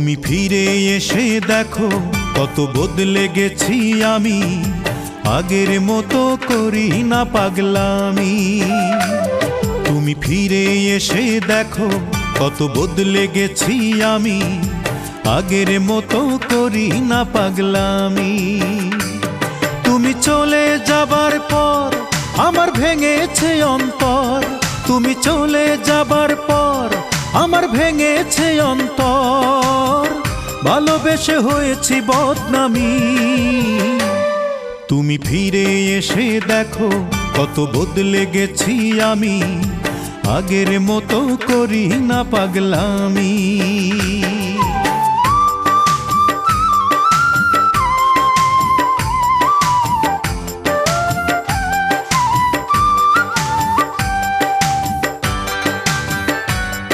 তুমি ফিরে এসে দেখো কত বদলে গেছি আমি, আগের মতো করি না পাগলামি। তুমি ফিরে এসে দেখো কত বদলে গেছি আমি, আগের মতো করি না পাগলামি। তুমি চলে যাবার পর আমার ভেঙেছে অন্তর, তুমি চলে যাবার পর আমার ভেঙেছে অন্তর, ভালোবেসে হয়েছি বদনামি। তুমি ফিরে এসে দেখো কত বদলে গেছি আমি, আগের মতো করি না পাগলামি।